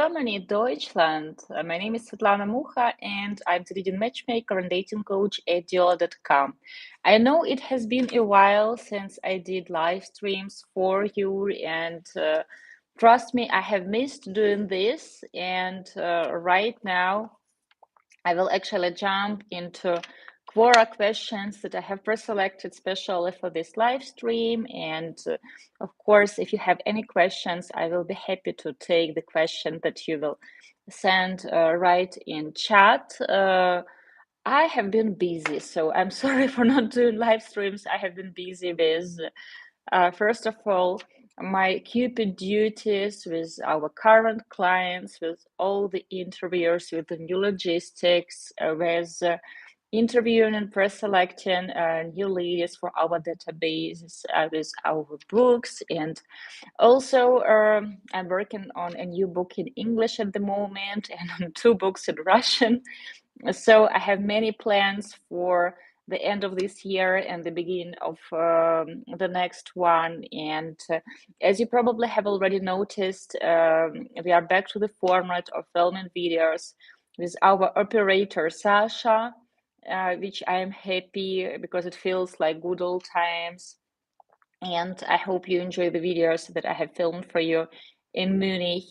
Germany, Deutschland. My name is Svetlana Mucha, and I'm the leading matchmaker and dating coach at Diolli.com. I know it has been a while since I did live streams for you, and trust me, I have missed doing this. And right now, I will actually jump into Quora questions that I have pre-selected specially for this live stream. And of course, if you have any questions, I will be happy to take the question that you will send right in chat. I have been busy, so I'm sorry for not doing live streams. I have been busy with, first of all, my Cupid duties with our current clients, with all the interviews, with the new logistics, with interviewing and pre-selecting new leads for our databases, with our books. And also, I'm working on a new book in English at the moment and on two books in Russian. So I have many plans for the end of this year and the beginning of the next one. And as you probably have already noticed, we are back to the format of filming videos with our operator, Sasha, which I am happy because it feels like good old times. And I hope you enjoy the videos that I have filmed for you in Munich.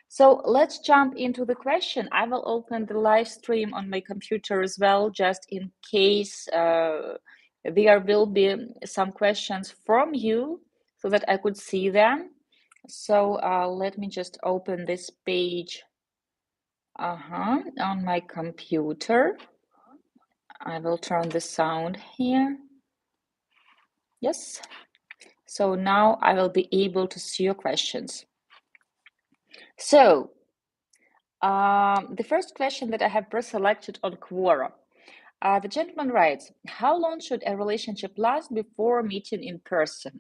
So let's jump into the question. I will open the live stream on my computer as well, just in case there will be some questions from you so that I could see them. So let me just open this page on my computer. I will turn the sound here. Yes. So now I will be able to see your questions. So the first question that I have pre-selected on Quora. The gentleman writes, how long should a relationship last before meeting in person?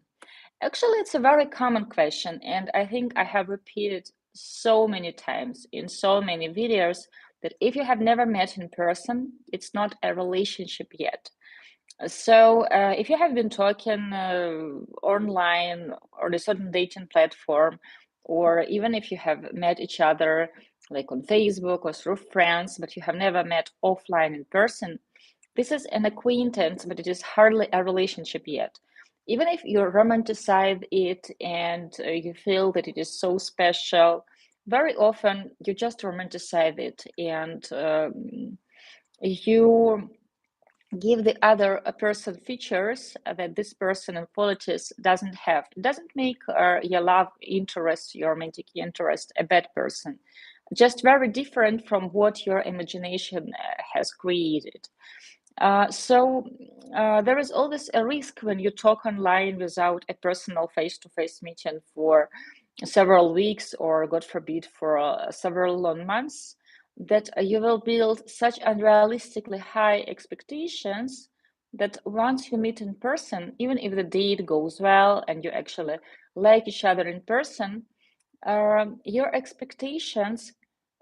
Actually, it's a very common question, and I think I have repeated so many times in so many videos that if you have never met in person, it's not a relationship yet. So if you have been talking online or a certain dating platform, or even if you have met each other like on Facebook or through friends, but you have never met offline in person, this is an acquaintance, but it is hardly a relationship yet. Even if you romanticize it and you feel that it is so special, very often you just romanticize it and you give the other person features that this person and qualities doesn't have. It doesn't make your love interest, your romantic interest, a bad person. Just very different from what your imagination has created. So there is always a risk when you talk online without a personal face-to-face meeting for several weeks or, God forbid, for several long months, that you will build such unrealistically high expectations that once you meet in person, even if the date goes well and you actually like each other in person, your expectations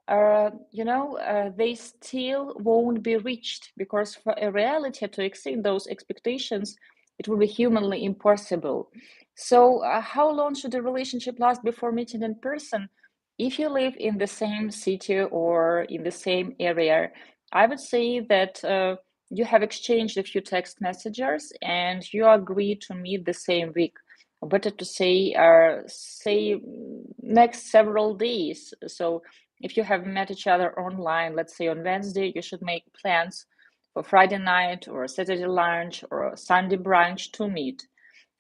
they still won't be reached, because for a reality to exceed those expectations, it will be humanly impossible. So how long should a relationship last before meeting in person? If you live in the same city or in the same area, I would say that you have exchanged a few text messages and you agree to meet the same week. Better to say next several days. So if you have met each other online, let's say on Wednesday, you should make plans for Friday night or Saturday lunch or Sunday brunch to meet.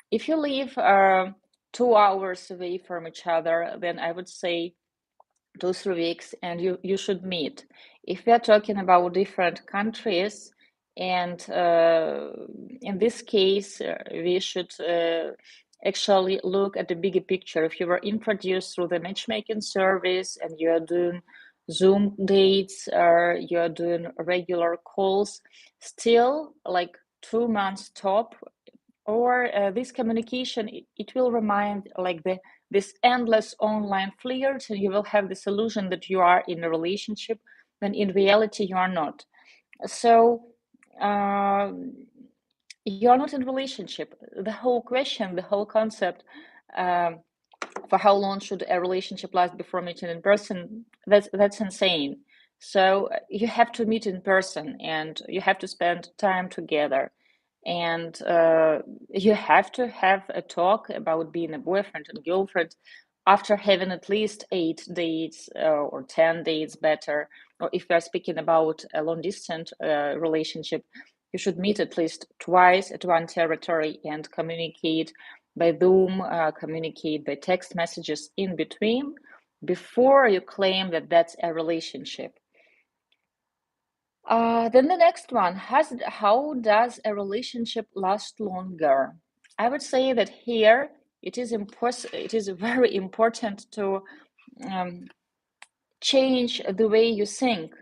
If you live 2 hours away from each other, then I would say 2-3 weeks and you should meet. If we are talking about different countries, and in this case, we should actually look at the bigger picture. If you were introduced through the matchmaking service and you are doing Zoom dates or you are doing regular calls, still like 2 months top, or this communication, it will remind like this endless online flirt, and you will have this illusion that you are in a relationship when in reality you are not. So you are not in a relationship. The whole question, the whole concept for how long should a relationship last before meeting in person, that's insane. So you have to meet in person and you have to spend time together. And you have to have a talk about being a boyfriend and girlfriend after having at least 8 dates or 10 dates better. Or if we are speaking about a long distance relationship, you should meet at least twice at one territory and communicate by Zoom, communicate by text messages in between before you claim that that's a relationship. Then the next one, how does a relationship last longer? I would say that here it is very important to um, change the way you think.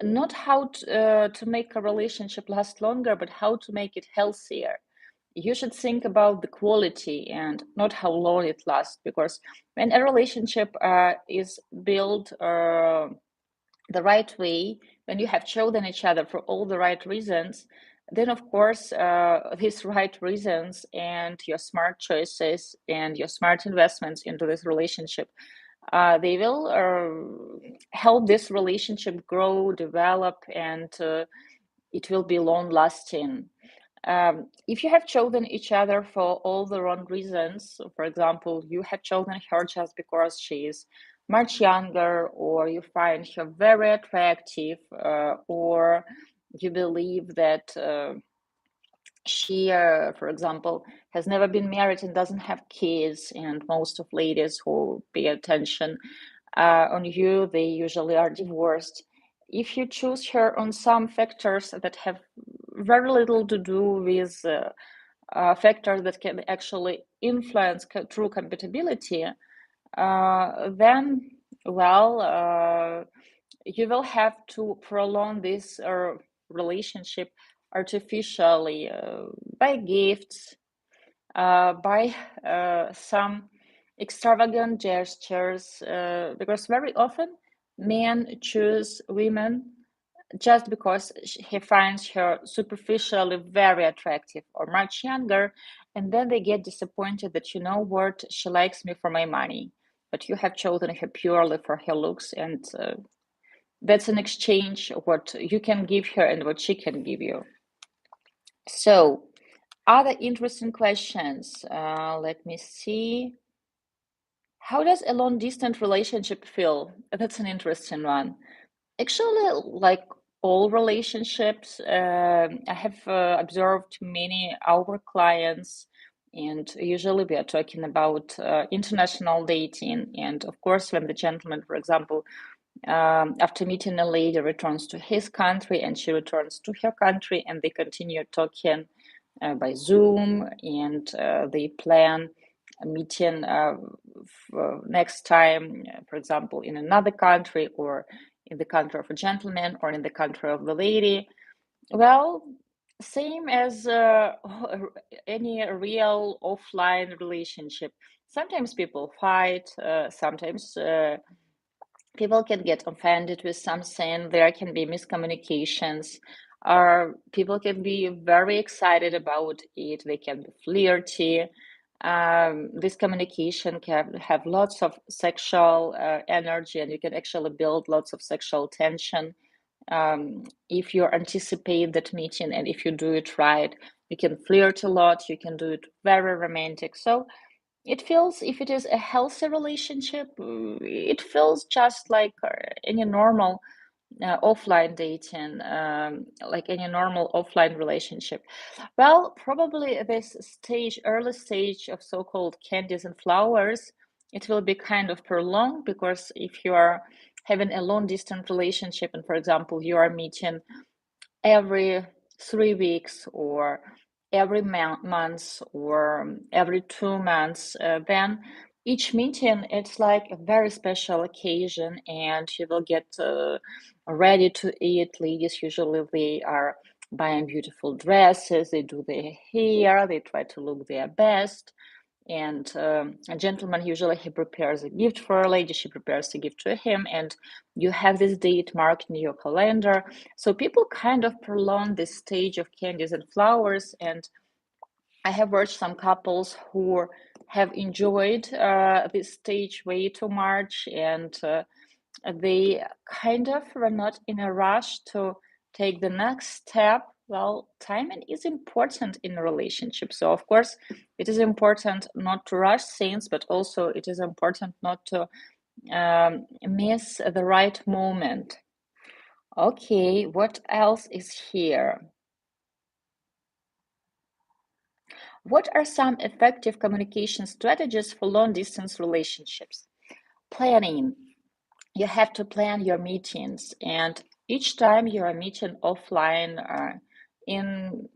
Not how to make a relationship last longer, but how to make it healthier. You should think about the quality and not how long it lasts, because when a relationship is built the right way, when you have chosen each other for all the right reasons, then of course these right reasons and your smart choices and your smart investments into this relationship, they will help this relationship grow, develop, and it will be long lasting. If you have chosen each other for all the wrong reasons, for example, you have chosen her just because she is much younger, or you find her very attractive, or you believe that she, for example, has never been married and doesn't have kids, and most of ladies who pay attention on you, they usually are divorced. If you choose her on some factors that have very little to do with factors that can actually influence true compatibility, then, well, you will have to prolong this relationship artificially by gifts, by some extravagant gestures, because very often men choose women just because he finds her superficially very attractive or much younger, and then they get disappointed that, you know what, she likes me for my money, but you have chosen her purely for her looks, and that's an exchange what you can give her and what she can give you. So, other interesting questions. Let me see. How does a long distance relationship feel? That's an interesting one. Actually, like all relationships, I have observed many our clients, and usually we are talking about international dating. And of course, when the gentleman, for example, after meeting a lady, returns to his country and she returns to her country, and they continue talking by Zoom, and they plan a meeting next time, for example, in another country, or in the country of a gentleman, or in the country of the lady. Well, same as any real offline relationship. Sometimes people fight, sometimes people can get offended with something, there can be miscommunications, or people can be very excited about it, they can be flirty. This communication can have lots of sexual energy, and you can actually build lots of sexual tension. If you anticipate that meeting and if you do it right, you can flirt a lot, you can do it very romantic. So it feels, if it is a healthy relationship, it feels just like any normal offline dating, like any normal offline relationship. Well, probably this stage, early stage of so-called candies and flowers, it will be kind of prolonged, because if you are having a long distance relationship and, for example, you are meeting every 3 weeks or every month or every 2 months, then each meeting it's like a very special occasion, and you will get ready to eat. Ladies usually they are buying beautiful dresses, they do their hair, they try to look their best, and a gentleman usually he prepares a gift for a lady, she prepares a gift to him, and you have this date marked in your calendar. So people kind of prolong this stage of candies and flowers, and I have watched some couples who have enjoyed this stage way too much, and they kind of were not in a rush to take the next step. Well, timing is important in a relationship. So, of course, it is important not to rush things, but also it is important not to miss the right moment. Okay, what else is here? What are some effective communication strategies for long distance relationships? Planning. You have to plan your meetings, and each time you are meeting offline in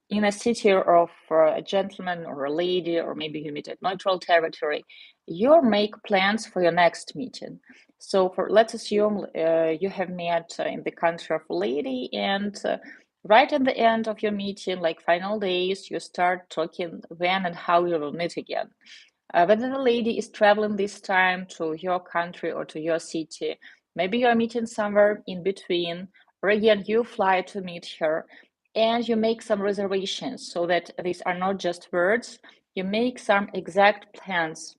in a city of a gentleman or a lady, or maybe you meet at neutral territory, you make plans for your next meeting. So for let's assume you have met in the country of a lady, and right at the end of your meeting, like final days, you start talking when and how you will meet again. Whether the lady is traveling this time to your country or to your city, maybe you're meeting somewhere in between, or again, you fly to meet her and you make some reservations so that these are not just words, you make some exact plans.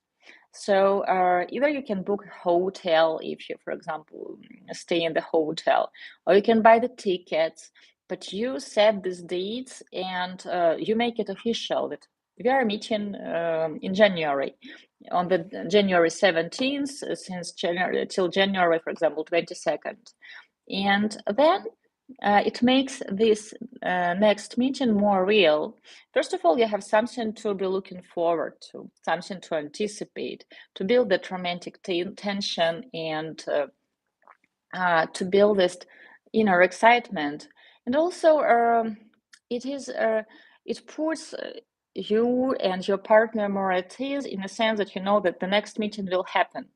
So either you can book a hotel if you, for example, stay in the hotel, or you can buy the tickets, but you set these dates and you make it official that we are meeting in January, on the January 17th, since January till January, for example, 22nd. And then it makes this next meeting more real. First of all, you have something to be looking forward to, something to anticipate, to build that romantic tension and to build this inner excitement. And also, it is it puts you and your partner more at ease in the sense that you know that the next meeting will happen.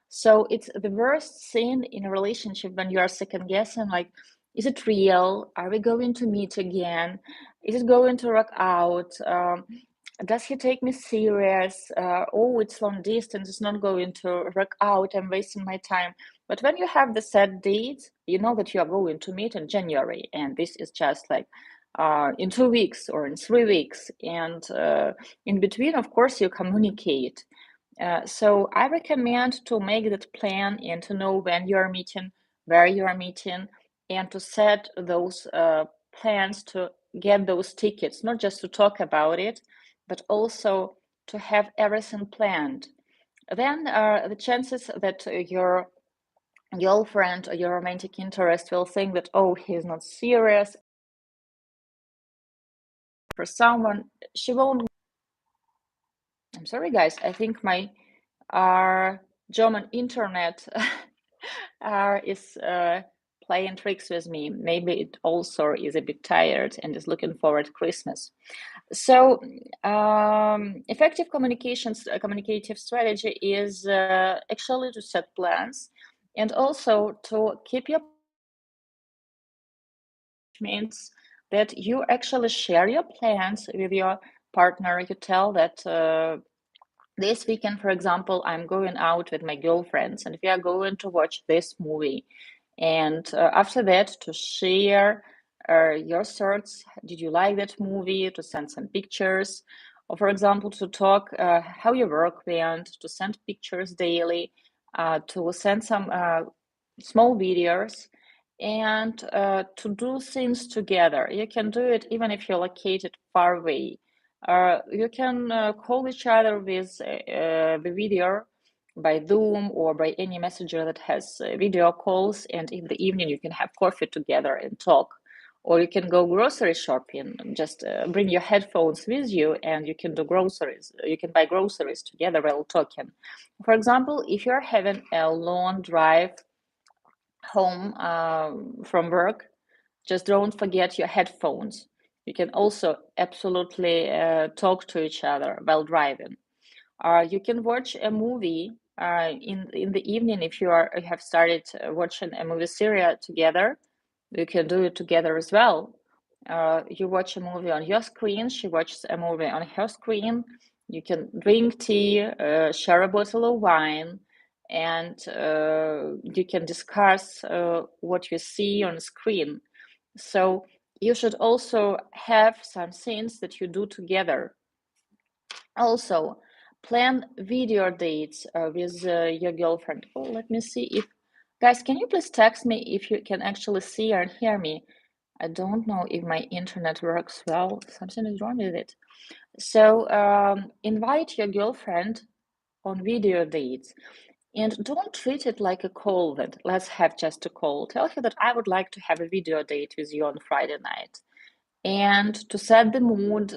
So it's the worst thing in a relationship when you are second guessing, like, is it real? Are we going to meet again? Is it going to work out? Does he take me serious? Oh, it's long distance. It's not going to work out. I'm wasting my time. But when you have the set date, you know that you are going to meet in January, and this is just like in 2 weeks or in 3 weeks. And in between, of course, you communicate. So I recommend to make that plan and to know when you are meeting, where you are meeting, and to set those plans to get those tickets, not just to talk about it, but also to have everything planned. Then the chances that your girlfriend or your romantic interest will think that, oh, he's not serious for someone, she won't. I'm sorry, guys. I think my German internet is playing tricks with me. Maybe it also is a bit tired and is looking forward to Christmas. So, effective communicative strategy is actually to set plans and also to keep your means that you actually share your plans with your partner. You tell that this weekend, for example, I'm going out with my girlfriends and we are going to watch this movie. And after that, to share your thoughts. Did you like that movie? To send some pictures. Or, for example, to talk how your work went, to send pictures daily, to send some small videos, and to do things together. You can do it even if you're located far away. You can call each other with the video by Zoom or by any messenger that has video calls, and in the evening you can have coffee together and talk. Or you can go grocery shopping, just bring your headphones with you and you can do groceries. You can buy groceries together while talking. For example, if you're having a long drive home from work, just don't forget your headphones. You can also absolutely talk to each other while driving. You can watch a movie in the evening if you have started watching a movie series together. You can do it together as well. You watch a movie on your screen, she watches a movie on her screen. You can drink tea, share a bottle of wine, and you can discuss what you see on screen. So you should also have some things that you do together. Also, plan video dates with your girlfriend. Oh, let me see if, Guys, can you please text me if you can actually see and hear me? I don't know if my internet works well. Something is wrong with it. So invite your girlfriend on video dates and don't treat it like a call that let's have just a call. Tell her that I would like to have a video date with you on Friday night. And to set the mood,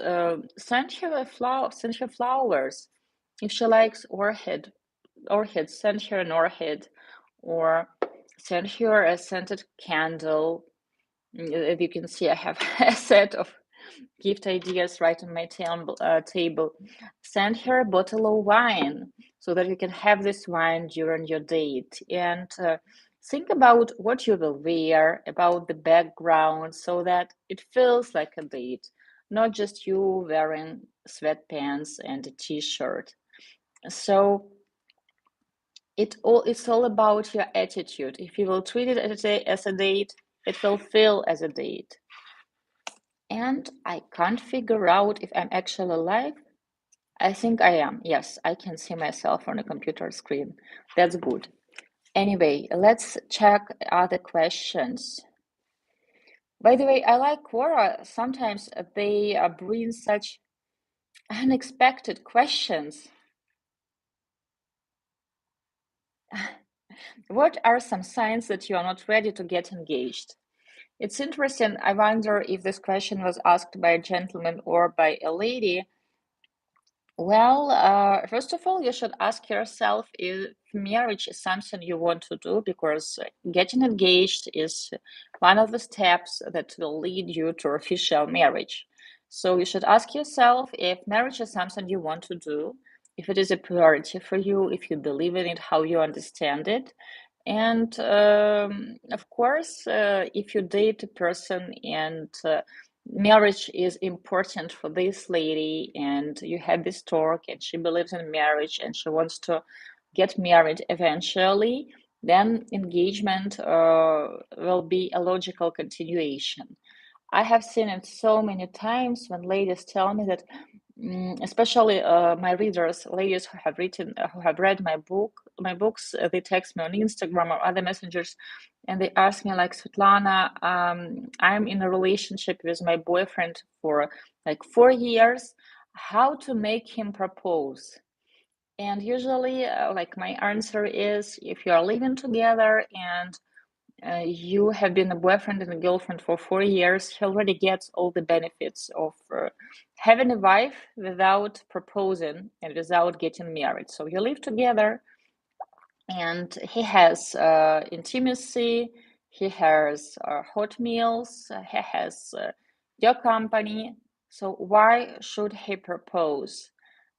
send her send her flowers. If she likes orchids, send her an orchid, or send her a scented candle. As you can see, I have a set of gift ideas right on my table. Send her a bottle of wine so that you can have this wine during your date. And think about what you will wear, about the background, so that it feels like a date, not just you wearing sweatpants and a t-shirt. So it's all about your attitude. If you will treat it as a date, it will feel as a date. And I can't figure out if I'm actually live. I think I am. Yes, I can see myself on a computer screen. That's good. Anyway, let's check other questions. By the way, I like Quora. Sometimes they bring such unexpected questions. What are some signs that you are not ready to get engaged? It's interesting. I wonder if this question was asked by a gentleman or by a lady. Well, first of all, you should ask yourself if marriage is something you want to do, because getting engaged is one of the steps that will lead you to official marriage. So you should ask yourself if marriage is something you want to do, if it is a priority for you, if you believe in it, how you understand it. And of course, if you date a person and marriage is important for this lady and you had this talk and she believes in marriage and she wants to get married eventually, then engagement will be a logical continuation. I have seen it so many times when ladies tell me that, especially my readers, ladies who have read my books, they text me on Instagram or other messengers, and they ask me like, Svetlana, I'm in a relationship with my boyfriend for like 4 years. How to make him propose? And usually, like my answer is, if you are living together and you have been a boyfriend and a girlfriend for 4 years, he already gets all the benefits of having a wife without proposing and without getting married. So you live together and he has intimacy, he has hot meals, he has your company. So why should he propose?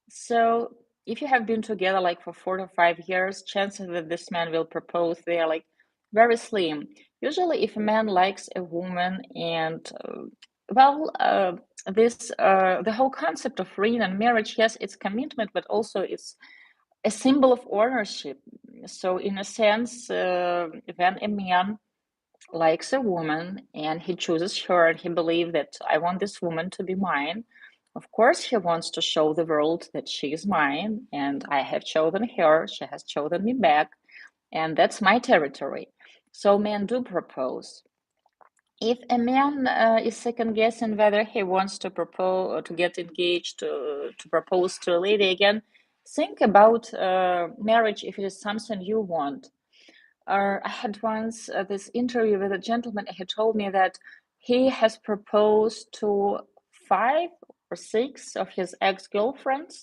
So if you have been together like for 4 to 5 years, chances that this man will propose, they are like very slim. Usually, if a man likes a woman and well, this the whole concept of ring and marriage, yes, it's commitment, but also it's a symbol of ownership. So in a sense, when a man likes a woman and he chooses her and he believes that I want this woman to be mine, of course he wants to show the world that she is mine and I have chosen her, she has chosen me back, and that's my territory. So men do propose. If a man is second guessing whether he wants to propose or to get engaged to propose to a lady again, think about marriage if it is something you want. I had once this interview with a gentleman. He told me that he has proposed to 5 or 6 of his ex-girlfriends,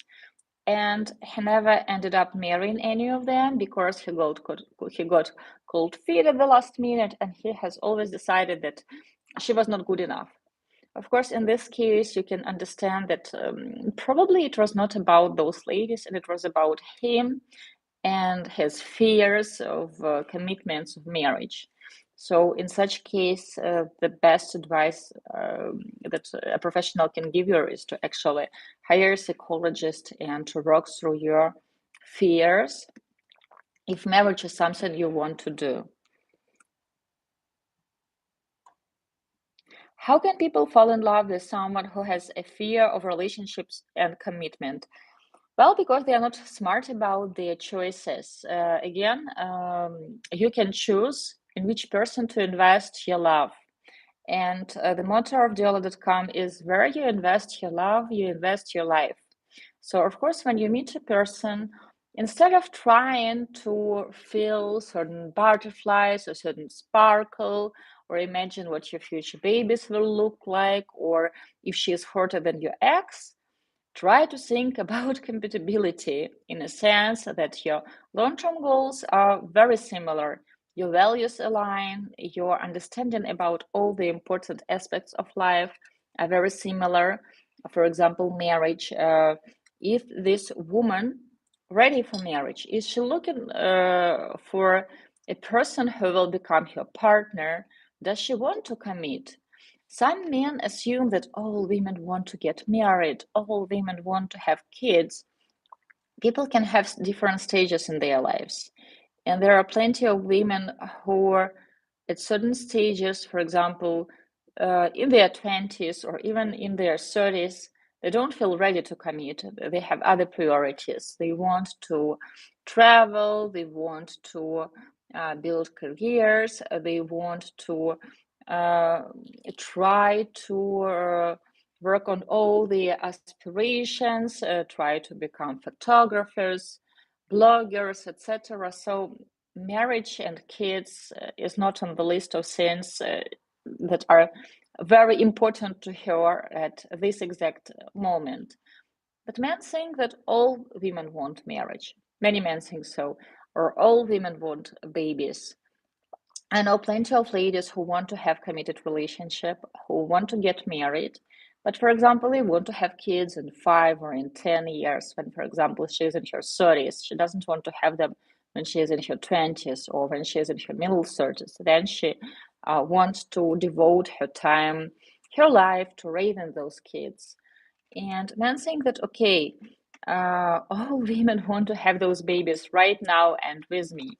and he never ended up marrying any of them because he got cold feet at the last minute, and he has always decided that she was not good enough. Of course, in this case, you can understand that probably it was not about those ladies, and it was about him and his fears of commitments of marriage. So, in such case, the best advice that a professional can give you is to actually hire a psychologist and to work through your fears if marriage is something you want to do. How can people fall in love with someone who has a fear of relationships and commitment? Well, because they are not smart about their choices. Again, you can choose in which person to invest your love. And the motto of Diolli.com is where you invest your love, you invest your life. So, of course, when you meet a person, instead of trying to feel certain butterflies or certain sparkle, or imagine what your future babies will look like, or if she is hotter than your ex, try to think about compatibility in a sense that your long-term goals are very similar, your values align, your understanding about all the important aspects of life are very similar. For example, marriage. If this woman ready for marriage, is she looking for a person who will become her partner? Does she want to commit? Some men assume that all women want to get married, all women want to have kids. People can have different stages in their lives. And there are plenty of women who are at certain stages, for example, in their 20s or even in their 30s, they don't feel ready to commit. They have other priorities. They want to travel, they want to build careers, they want to uh, try to work on all the aspirations, try to become photographers, bloggers, etc. So marriage and kids is not on the list of things that are very important to her at this exact moment. But men think that all women want marriage. Many men think so, or all women want babies. I know plenty of ladies who want to have committed relationship, who want to get married, but for example, they want to have kids in 5 or in 10 years. When, for example, she's in her 30s, she doesn't want to have them when she is in her 20s or when she is in her middle 30s. Then she wants to devote her time, her life to raising those kids. And men think that okay, all women want to have those babies right now and with me.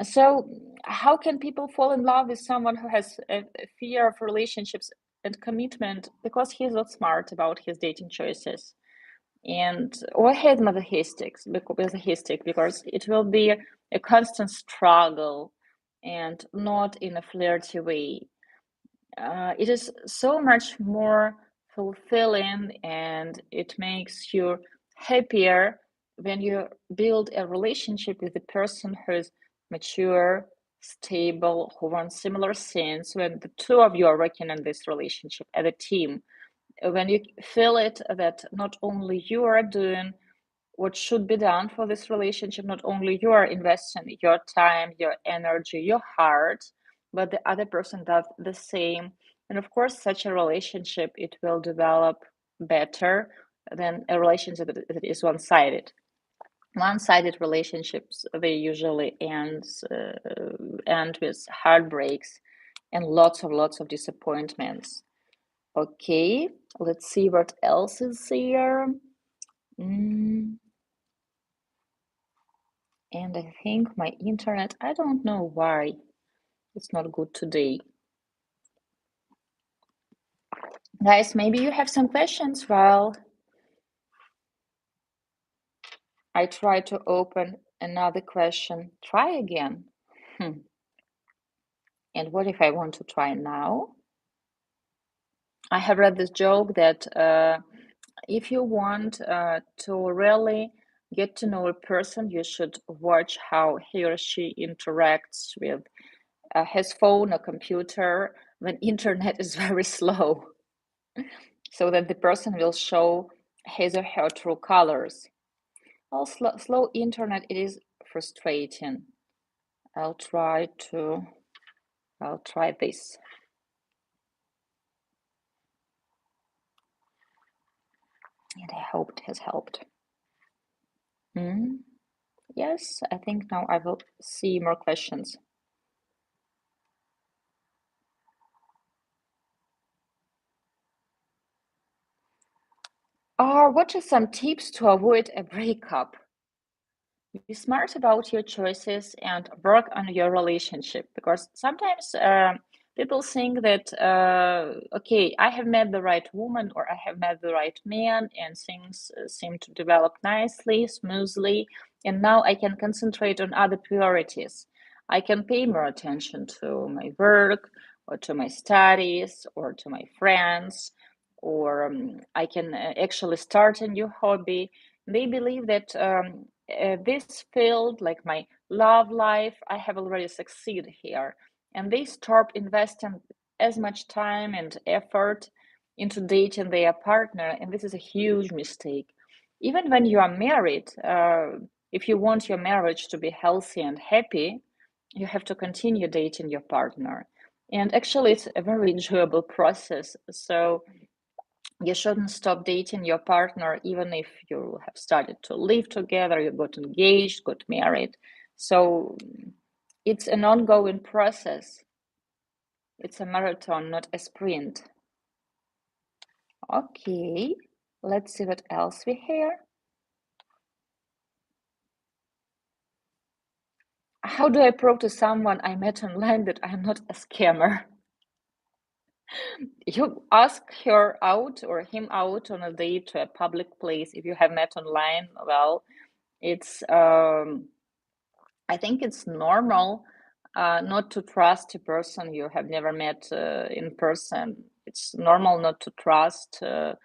So, how can people fall in love with someone who has a fear of relationships and commitment because he's not smart about his dating choices? And or he's masochistic because it will be a constant struggle and not in a flirty way. It is so much more fulfilling and it makes you happier when you build a relationship with a person who's mature, stable, who wants similar things, when the two of you are working on this relationship as a team, when you feel it that not only you are doing what should be done for this relationship, not only you are investing your time, your energy, your heart, but the other person does the same. And of course, such a relationship, it will develop better than a relationship that is one-sided. One-sided relationships, they usually end with heartbreaks and lots of disappointments. Okay, let's see what else is here. Mm. And I think my internet, I don't know why it's not good today. Guys, maybe you have some questions while I try to open another question. Try again. And what if I want to try now? I have read this joke that if you want to really get to know a person, you should watch how he or she interacts with his phone or computer when internet is very slow, so that the person will show his or her true colors. Well, slow internet, it is frustrating. I'll try to, I'll try this. And I hope it has helped. Yes, I think now I will see more questions. What are some tips to avoid a breakup? Be smart about your choices and work on your relationship because sometimes People think that, okay, I have met the right woman or I have met the right man, and things seem to develop nicely, smoothly, and now I can concentrate on other priorities. I can pay more attention to my work or to my studies or to my friends, or I can actually start a new hobby. They believe that this field, like my love life, I have already succeeded here, and they start investing as much time and effort into dating their partner, and this is a huge mistake. Even when you are married, if you want your marriage to be healthy and happy, you have to continue dating your partner. And actually, it's a very enjoyable process. So you shouldn't stop dating your partner, even if you have started to live together, you got engaged, got married. So it's an ongoing process. It's a marathon, not a sprint. Okay, let's see what else we hear. How do I prove to someone I met online that I am not a scammer? You ask her out or him out on a date to a public place. If you have met online, well, it's I think it's normal not to trust a person you have never met in person. It's normal not to trust a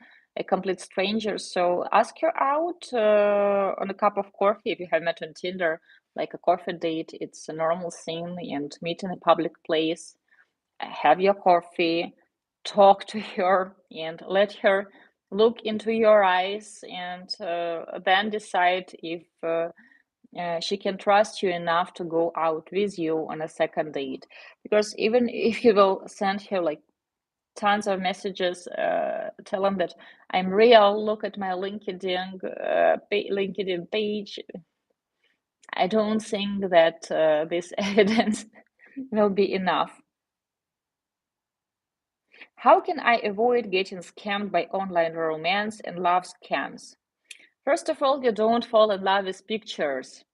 complete stranger. So ask her out on a cup of coffee if you have met on Tinder, like a coffee date. It's a normal thing, and meet in a public place, have your coffee, talk to her, and let her look into your eyes, and then decide if she can trust you enough to go out with you on a second date. Because even if you will send her like tons of messages telling that I'm real, look at my LinkedIn page, I don't think that this evidence will be enough. How can I avoid getting scammed by online romance and love scams? First of all, you don't fall in love with pictures.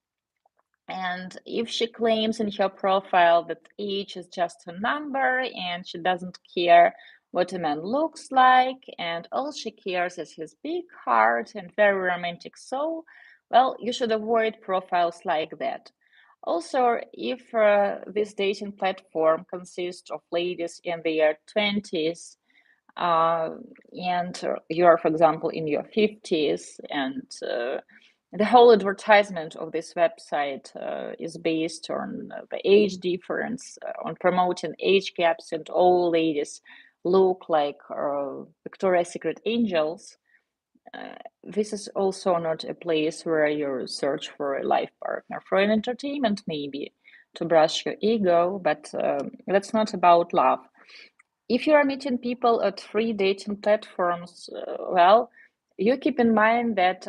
And if she claims in her profile that age is just a number and she doesn't care what a man looks like and all she cares is his big heart and very romantic soul, well, you should avoid profiles like that. Also, if this dating platform consists of ladies in their 20s, uh, and you're, for example, in your 50s, and the whole advertisement of this website is based on the age difference, on promoting age gaps, and all ladies look like Victoria's Secret angels. This is also not a place where you search for a life partner. For an entertainment, maybe, to brush your ego, but that's not about love. If you are meeting people at free dating platforms, well, you keep in mind that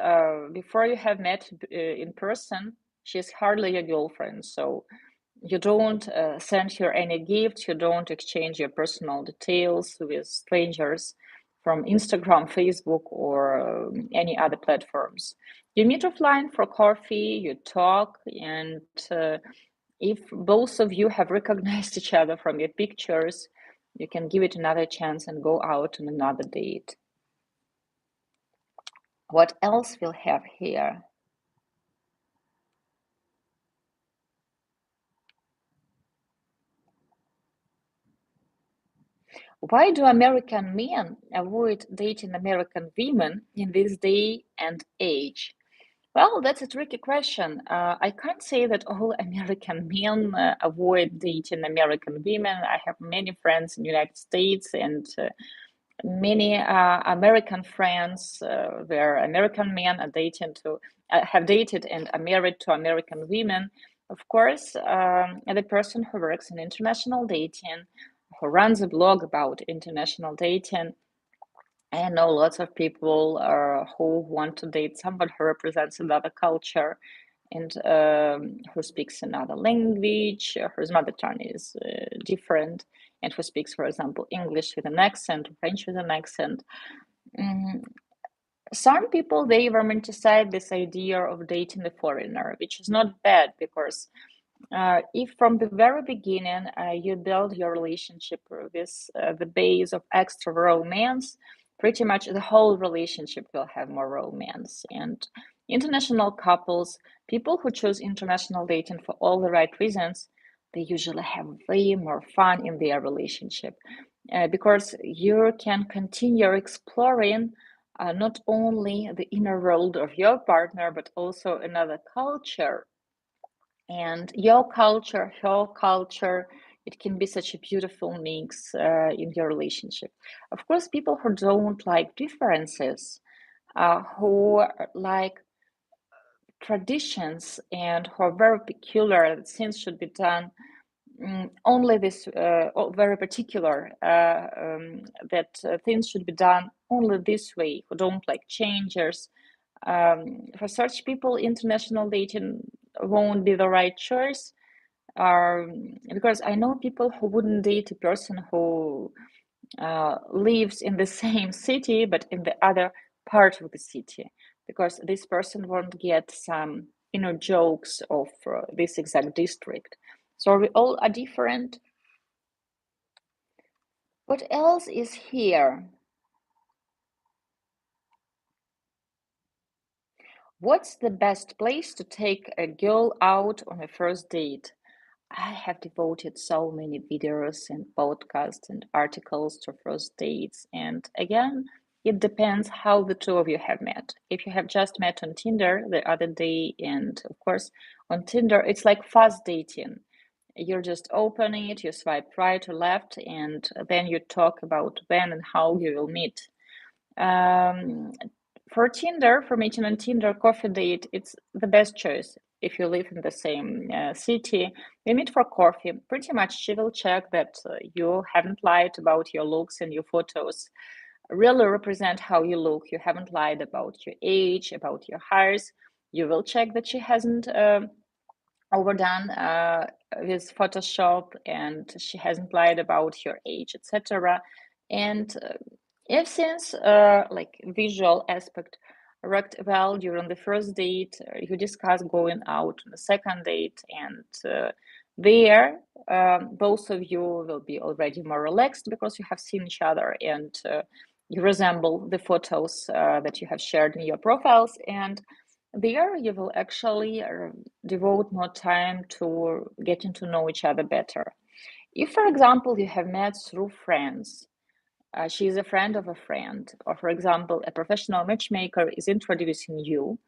before you have met in person, she's hardly your girlfriend. So you don't send her any gifts, you don't exchange your personal details with strangers from Instagram, Facebook, or any other platforms. You meet offline for coffee, you talk, and if both of you have recognized each other from your pictures, you can give it another chance and go out on another date. What else we'll have here? Why do American men avoid dating American women in this day and age? Well, that's a tricky question. I can't say that all American men avoid dating American women. I have many friends in the United States, and many American friends where American men are dating to have dated and are married to American women. Of course, the person who works in international dating, who runs a blog about international dating, I know lots of people who want to date someone who represents another culture and who speaks another language, whose mother tongue is different, and who speaks, for example, English with an accent, French with an accent. Mm, some people, they romanticize this idea of dating a foreigner, which is not bad because If from the very beginning you build your relationship with the base of extra romance, pretty much the whole relationship will have more romance. And international couples, people who choose international dating for all the right reasons, they usually have way more fun in their relationship because you can continue exploring not only the inner world of your partner, but also another culture and your culture, her culture. It can be such a beautiful mix in your relationship. Of course, people who don't like differences, who like traditions and who are very peculiar, that things should be done only this, or very particular, that things should be done only this way, who don't like changes. For such people, international dating won't be the right choice because I know people who wouldn't date a person who lives in the same city but in the other part of the city because this person won't get some inner jokes of this exact district. So we all are different. What else is here? What's the best place to take a girl out on a first date? I have devoted so many videos and podcasts and articles to first dates. And again, it depends how the two of you have met. If you have just met on Tinder the other day, and of course, on Tinder, it's like fast dating. You're just open it, you swipe right or left, and then you talk about when and how you will meet. Um, for Tinder, for meeting on Tinder, coffee date, it's the best choice. If you live in the same city, you meet for coffee. Pretty much, she will check that you haven't lied about your looks and your photos really represent how you look. You haven't lied about your age, about your hairs. You will check that she hasn't overdone with Photoshop and she hasn't lied about her age, etc. And if since like visual aspect worked well during the first date, you discuss going out on the second date, and there both of you will be already more relaxed because you have seen each other and you resemble the photos that you have shared in your profiles, and there you will actually devote more time to getting to know each other better. If, for example, you have met through friends, she is a friend of a friend, or for example, a professional matchmaker is introducing you,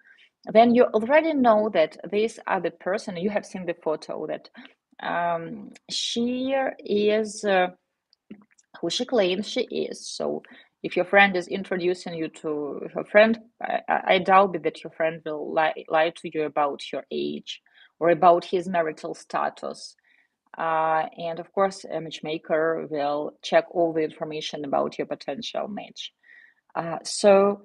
then you already know that this other person, you have seen the photo, that she is who she claims she is. So if your friend is introducing you to her friend, I doubt that your friend will lie to you about your age or about his marital status. And of course, a matchmaker will check all the information about your potential match. So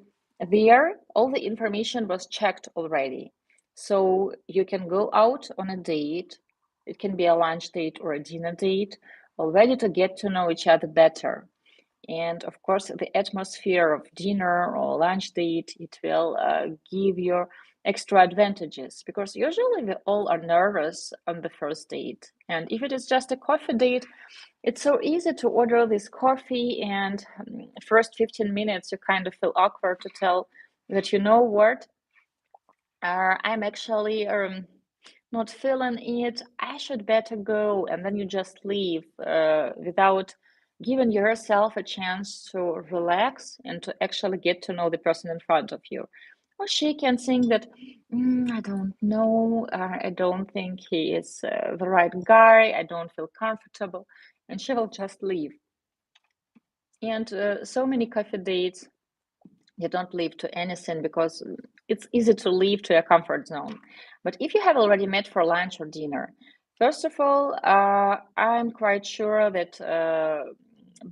there, all the information was checked already. So you can go out on a date. It can be a lunch date or a dinner date, already to get to know each other better. And of course, the atmosphere of dinner or lunch date, it will give you extra advantages because usually we all are nervous on the first date. And if it is just a coffee date, it's so easy to order this coffee, and first 15 minutes you kind of feel awkward to tell that you know what, I'm actually not feeling it. I should better go, and then you just leave without giving yourself a chance to relax and to actually get to know the person in front of you. Or she can think that, I don't know, I don't think he is the right guy, I don't feel comfortable, and she will just leave. And so many coffee dates, you don't leave to anything because it's easy to leave to a comfort zone. But if you have already met for lunch or dinner, first of all, I'm quite sure that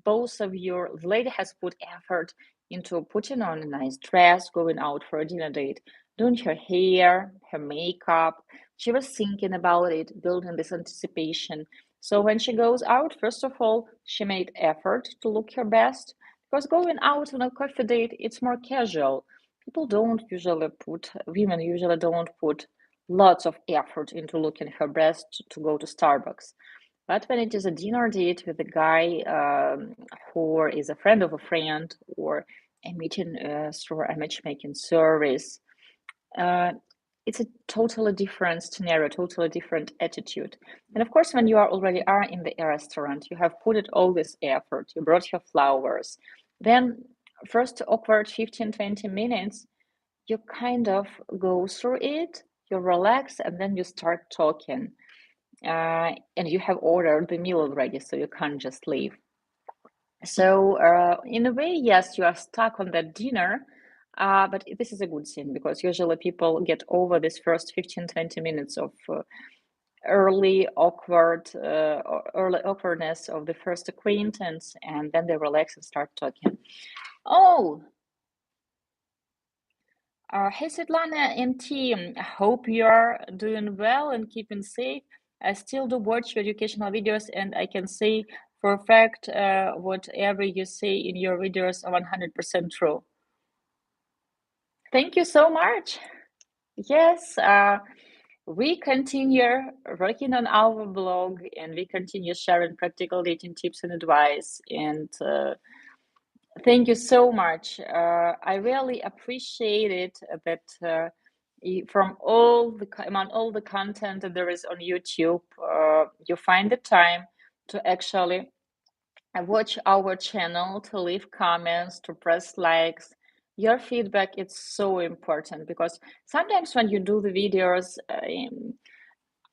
both of your the lady has put effort into putting on a nice dress, going out for a dinner date, doing her hair, her makeup. She was thinking about it, building this anticipation. So when she goes out, first of all, she made effort to look her best because going out on a coffee date, it's more casual. People don't usually put, women usually don't put lots of effort into looking her best to go to Starbucks. But when it is a dinner date with a guy who is a friend of a friend, or a meeting through a matchmaking service, uh, it's a totally different scenario, totally different attitude. And of course, when you already are in the restaurant, you have put it all this effort, you brought your flowers, then first awkward 15-20 minutes, you kind of go through it, you relax, and then you start talking. And you have ordered the meal already, so you can't just leave. So, in a way, yes, you are stuck on that dinner, but this is a good thing because usually people get over this first 15-20 minutes of early awkwardness of the first acquaintance, and then they relax and start talking. Oh, hey Svetlana and team, I hope you're doing well and keeping safe. I still do watch your educational videos, and I can say for a fact whatever you say in your videos are 100% true. Thank you so much. Yes, we continue working on our blog, and we continue sharing practical dating tips and advice. And thank you so much. I really appreciate it that from among all the content that there is on YouTube, you find the time to actually watch our channel, to leave comments, to press likes. Your feedback is so important because sometimes when you do the videos,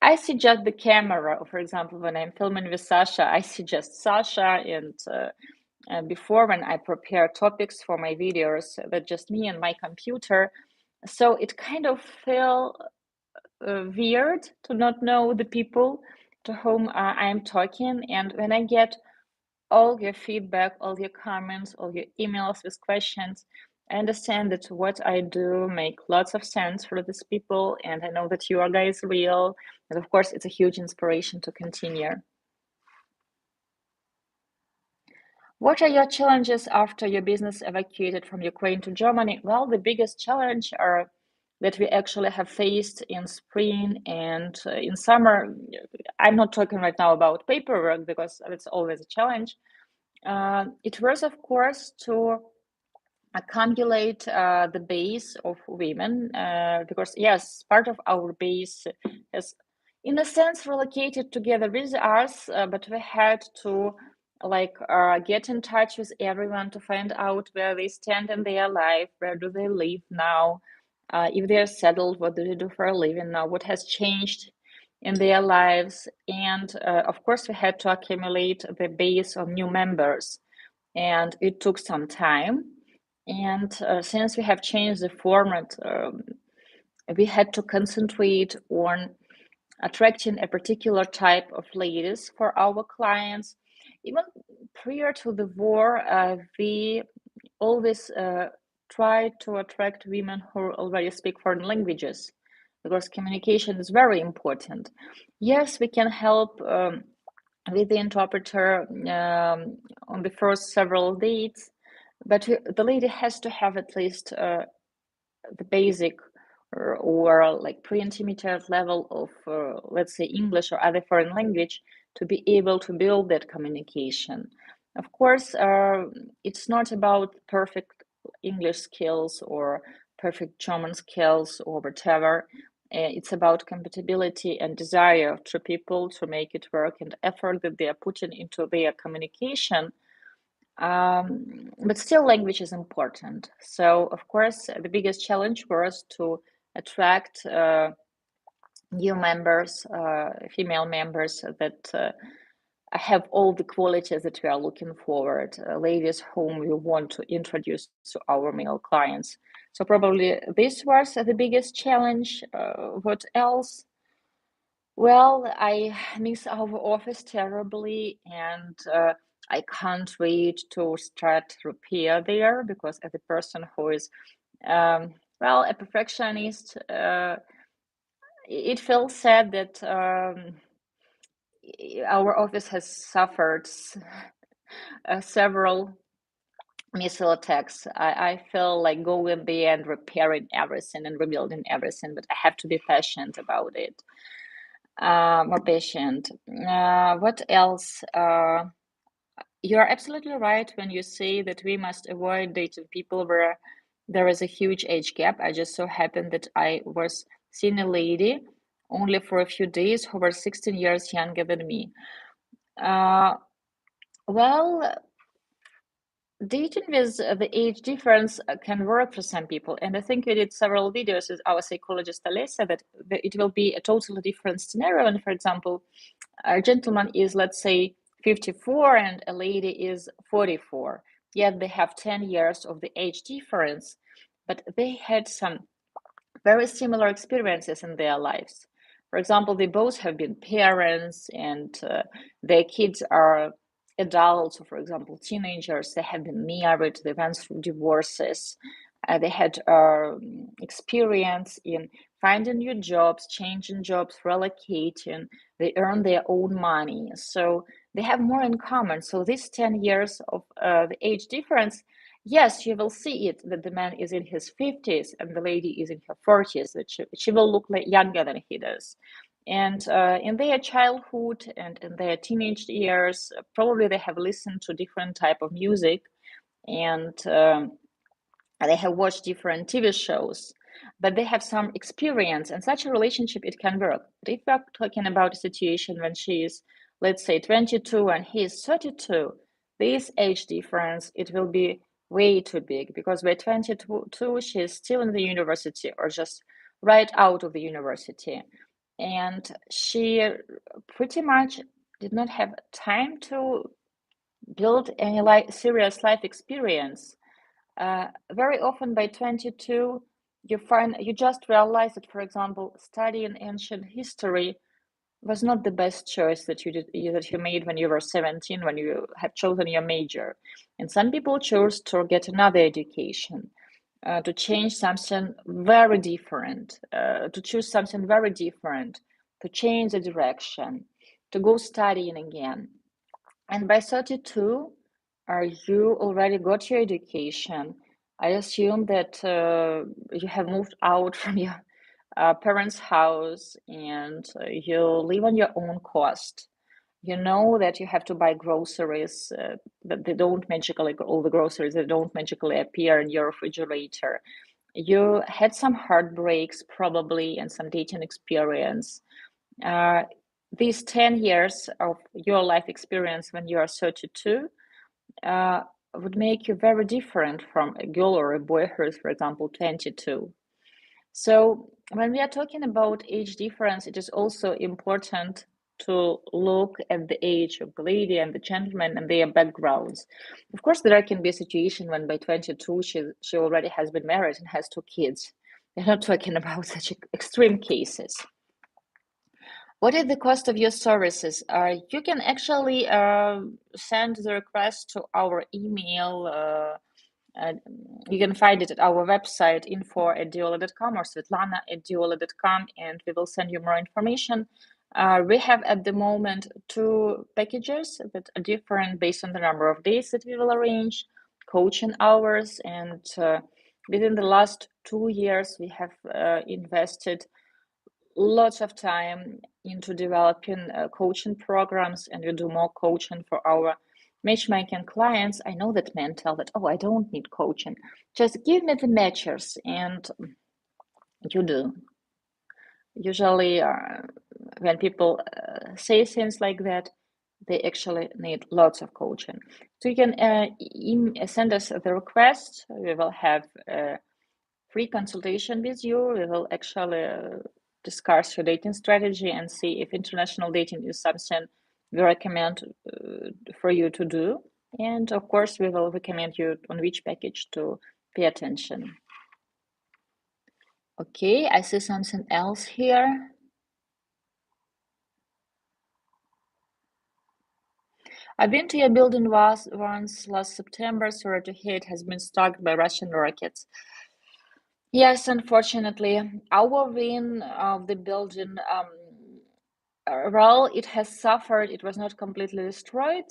I see just the camera. For example, when I'm filming with Sasha, I see just Sasha, and before when I prepare topics for my videos, that just me and my computer. So it kind of felt weird to not know the people to whom I'm talking. And when I get all your feedback, all your comments, all your emails with questions, I understand that what I do make lots of sense for these people, and I know that you are guys real. And of course, it's a huge inspiration to continue. What are your challenges after your business evacuated from Ukraine to Germany? Well, the biggest challenge are that we actually have faced in spring and in summer. I'm not talking right now about paperwork because it's always a challenge. It was, of course, to accumulate the base of women because, yes, part of our base has, in a sense, relocated together with us, but we had to get in touch with everyone to find out where they stand in their life, where do they live now, if they're settled, what do they do for a living now, what has changed in their lives. And of course, we had to accumulate the base of new members, and it took some time. And since we have changed the format, we had to concentrate on attracting a particular type of ladies for our clients. Even prior to the war, we always try to attract women who already speak foreign languages because communication is very important. Yes, we can help with the interpreter on the first several dates, but the lady has to have at least the basic or like pre-intermediate level of, let's say, English or other foreign language to be able to build that communication. Of course, it's not about perfect English skills or perfect German skills or whatever. It's about compatibility and desire to people to make it work and effort that they are putting into their communication. But still, language is important. So, of course, the biggest challenge for us to attract new members, female members that have all the qualities that we are looking forward, ladies whom we want to introduce to our male clients. So probably this was the biggest challenge. What else? Well, I miss our office terribly, and I can't wait to start repair there because as a person who is, well, a perfectionist, it feels sad that our office has suffered several missile attacks. I feel like going there and repairing everything and rebuilding everything, but I have to be patient about it. More patient. What else? You're absolutely right when you say that we must avoid dating people where there is a huge age gap. I just so happened that I was seeing a lady only for a few days who was 16 years younger than me. Uh, well, dating with the age difference can work for some people. And I think we did several videos with our psychologist Alessa that it will be a totally different scenario. And for example, a gentleman is, let's say, 54 and a lady is 44. Yet they have 10 years of the age difference, but they had some very similar experiences in their lives. For example, they both have been parents and their kids are adults, or for example, teenagers. They have been married, they went through divorces, they had experience in finding new jobs, changing jobs, relocating, they earn their own money. So they have more in common. So this 10 years of the age difference, yes, you will see it that the man is in his 50s and the lady is in her 40s, that she will look like younger than he does. And in their childhood and in their teenage years, probably they have listened to different type of music and they have watched different TV shows, but they have some experience and such a relationship it can work. But if we're talking about a situation when she is, let's say, 22 and he is 32, this age difference, it will be way too big because by 22, she is still in the university or just right out of the university. And she pretty much did not have time to build any serious life experience. Very often by 22, you just realize that, for example, studying ancient history was not the best choice that you made when you were 17, when you have chosen your major. And some people chose to get another education, to change something very different, to choose something very different, to change the direction, to go studying again. And by 32, you already got your education. I assume that you have moved out from your parents' house and you live on your own cost. You know that you have to buy groceries, that they don't magically, all the groceries, they don't magically appear in your refrigerator. You had some heartbreaks probably and some dating experience. Uh, these 10 years of your life experience when you are 32 uh, would make you very different from a girl or a boy who is, for example, 22. So when we are talking about age difference, it is also important to look at the age of the lady and the gentleman and their backgrounds. Of course, there can be a situation when by 22 she already has been married and has two kids. We're not talking about such extreme cases. What is the cost of your services? You can actually send the request to our email. Uh, you can find it at our website, info@diolli.com or Svetlana@diolli.com, and we will send you more information. We have at the moment two packages that are different based on the number of days that we will arrange, coaching hours, and within the last 2 years, we have invested lots of time into developing coaching programs, and we do more coaching for our matchmaking clients. I know that men tell that, oh, I don't need coaching, just give me the matchers, and you do. Usually when people say things like that, they actually need lots of coaching. So you can send us the request. We will have free consultation with you. We will actually discuss your dating strategy and see if international dating is something we recommend for you to do. And of course, we will recommend you on which package to pay attention. Okay, I see something else here. I've been to your building once last September. Sorry to hear it has been struck by Russian rockets. Yes, unfortunately, our wing of the building, well, it has suffered. It was not completely destroyed.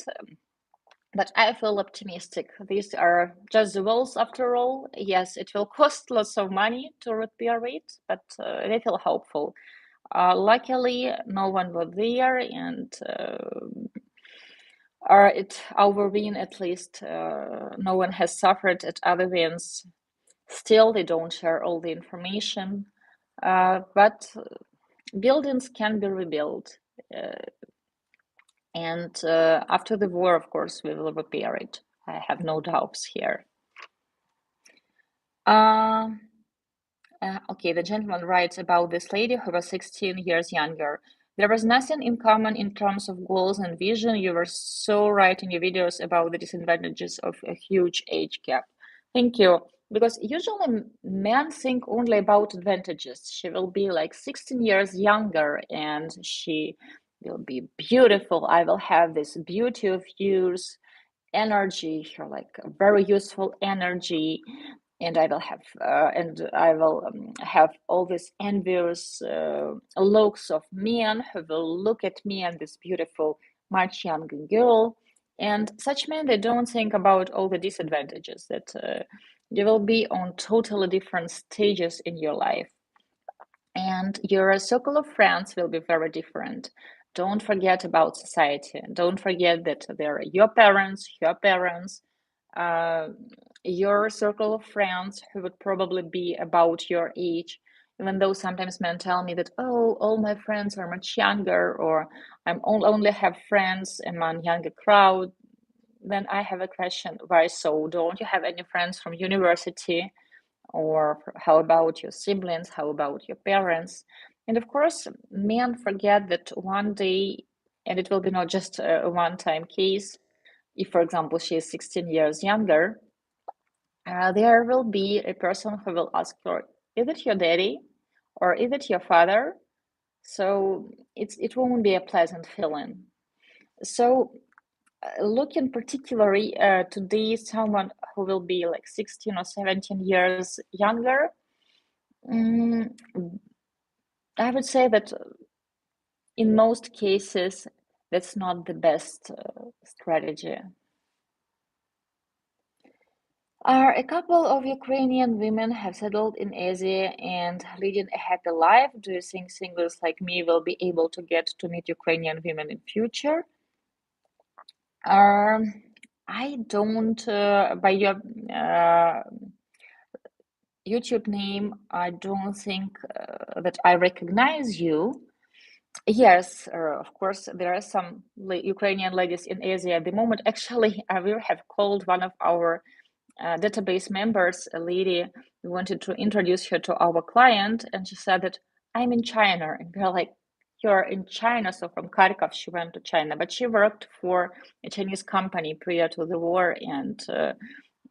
But I feel optimistic. These are just the walls after all. Yes, it will cost lots of money to repair it, but I feel hopeful. Luckily, no one was there, and our win at least, no one has suffered at other wins. Still, they don't share all the information, but buildings can be rebuilt. Uh, and after the war, of course, we will repair it. I have no doubts here. Uh, okay, the gentleman writes about this lady who was 16 years younger. There was nothing in common in terms of goals and vision. You were so right in your videos about the disadvantages of a huge age gap. Thank you. Because usually men think only about advantages. She will be like 16 years younger and she will be beautiful. I will have this beauty of youth, energy, her like very useful energy, and I will have all these envious looks of men who will look at me and this beautiful, much younger girl. And such men, they don't think about all the disadvantages that you will be on totally different stages in your life, and your circle of friends will be very different. Don't forget about society. Don't forget that there are your parents, uh, your circle of friends who would probably be about your age. Even though sometimes men tell me that, oh, all my friends are much younger, or only have friends among younger crowd, then I have a question. Why so? Don't you have any friends from university? Or how about your siblings? How about your parents? And of course, men forget that one day, and it will be not just a one time case. If, for example, she is 16 years younger, there will be a person who will ask her, is it your daddy or is it your father? So it won't be a pleasant feeling. So looking particularly today, someone who will be like 16 or 17 years younger, mm, I would say that in most cases, that's not the best strategy. A couple of Ukrainian women have settled in Asia and leading a happy life. Do you think singles like me will be able to get to meet Ukrainian women in future? Um, I don't, by your uh, YouTube name, I don't think that I recognize you. Yes, of course, there are some Ukrainian ladies in Asia at the moment. Actually, we have called one of our database members, a lady. We wanted to introduce her to our client, and she said that I'm in China. And we're like, you're in China. So from Kharkov, she went to China, but she worked for a Chinese company prior to the war. And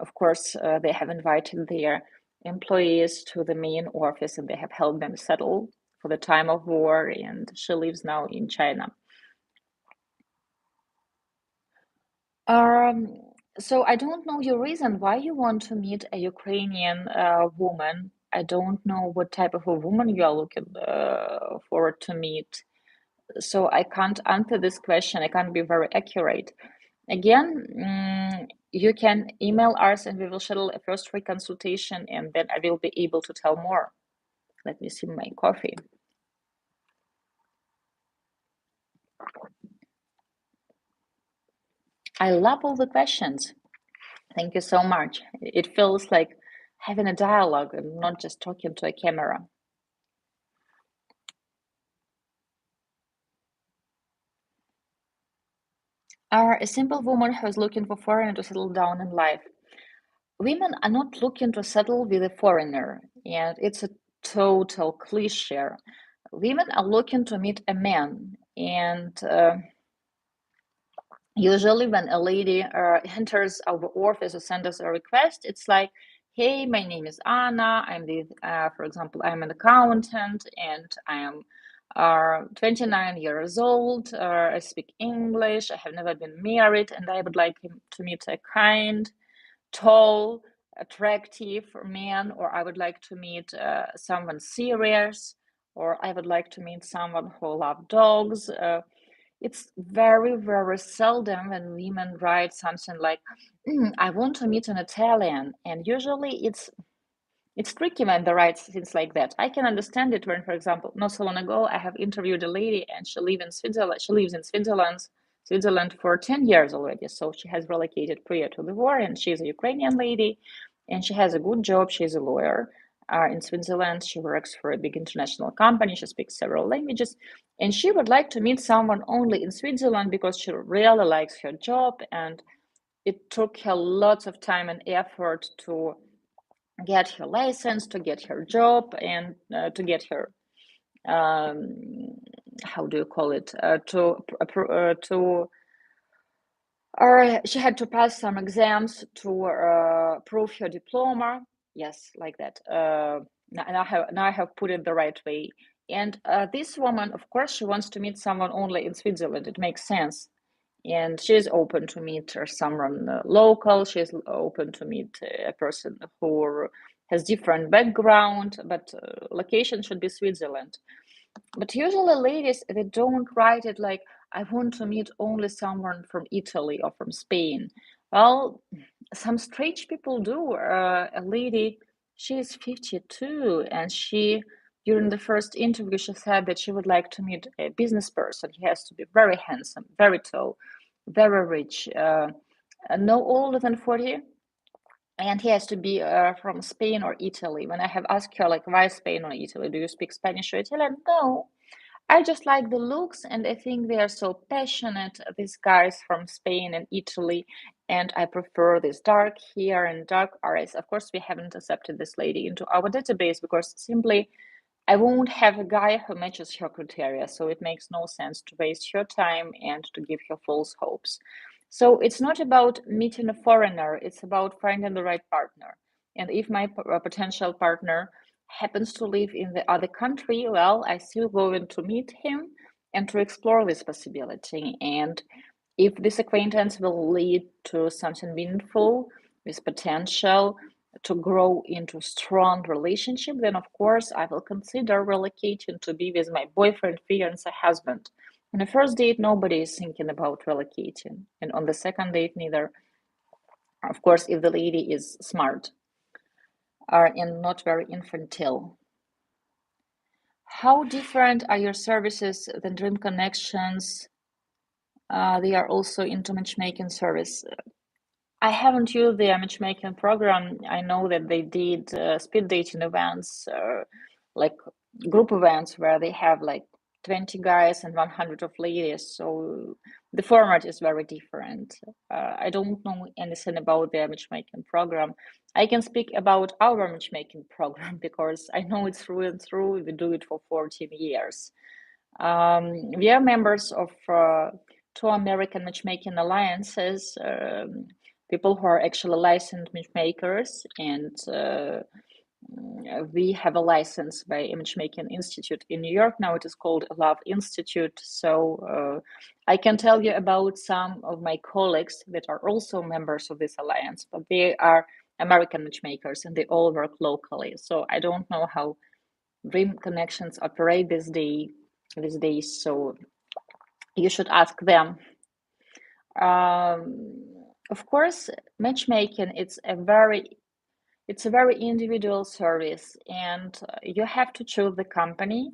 of course, they have invited their employees to the main office and they have helped them settle for the time of war. And she lives now in China. Um, so I don't know your reason why you want to meet a Ukrainian woman. I don't know what type of a woman you are looking forward to meet. So I can't answer this question. I can't be very accurate. Again, you can email us and we will schedule a first free consultation and then I will be able to tell more. Let me sip my coffee. I love all the questions. Thank you so much. It feels like having a dialogue and not just talking to a camera. Are a simple woman who is looking for foreigner to settle down in life. Women are not looking to settle with a foreigner, and it's a total cliche. Women are looking to meet a man, and usually when a lady enters our office or sends us a request, it's like, hey, my name is Anna. For example, I'm an accountant and I am 29 years old. I speak English. I have never been married and I would like to meet a kind, tall, attractive man, or I would like to meet someone serious, or I would like to meet someone who loves dogs. it's very, very seldom when women write something like, I want to meet an Italian. And usually it's tricky when they write things like that. I can understand it when, for example, not so long ago, I have interviewed a lady and she lives in Switzerland. She lives in Switzerland for 10 years already. So she has relocated prior to the war, and she's a Ukrainian lady and she has a good job. She's a lawyer in Switzerland. She works for a big international company. She speaks several languages, and she would like to meet someone only in Switzerland because she really likes her job, and it took her lots of time and effort to get her license, to get her job, and to get her how do you call it to or she had to pass some exams to prove her diploma. Yes, like that. Now I have put it the right way. And this woman, of course, she wants to meet someone only in Switzerland. It makes sense. And she's open to meet someone local. She's open to meet a person who has different background, but location should be Switzerland. But usually ladies, they don't write it like, I want to meet only someone from Italy or from Spain. Well, some strange people do. A lady, she is 52, and during the first interview, she said that she would like to meet a business person. He has to be very handsome, very tall, very rich, no older than 40, and he has to be from Spain or Italy. When I have asked her, like, why Spain or Italy? Do you speak Spanish or Italian? No, I just like the looks, and I think they are so passionate, these guys from Spain and Italy, and I prefer this dark hair and dark eyes. Of course, we haven't accepted this lady into our database because simply I won't have a guy who matches her criteria, so it makes no sense to waste her time and to give her false hopes. So it's not about meeting a foreigner, it's about finding the right partner. And if my potential partner happens to live in the other country, well, I still going to meet him and to explore this possibility. And if this acquaintance will lead to something meaningful with potential to grow into a strong relationship, then of course I will consider relocating to be with my boyfriend, fiance, husband. On the first date, nobody is thinking about relocating, and on the second date, neither. Of course, if the lady is smart and not very infantile. How different are your services than Dream Connections? They are also into matchmaking service. I haven't used the matchmaking program. I know that they did speed dating events, like group events where they have like 20 guys and 100 of ladies. So the format is very different. I don't know anything about their matchmaking program. I can speak about our matchmaking program because I know it through and through. We do it for 14 years. We are members of two American matchmaking alliances, people who are actually licensed matchmakers, and we have a license by a matchmaking institute in New York. Now it is called Love Institute. So I can tell you about some of my colleagues that are also members of this alliance, but they are American matchmakers and they all work locally. So I don't know how Dream Connections operate these days, so you should ask them. Of course, matchmaking it's a very individual service, and you have to choose the company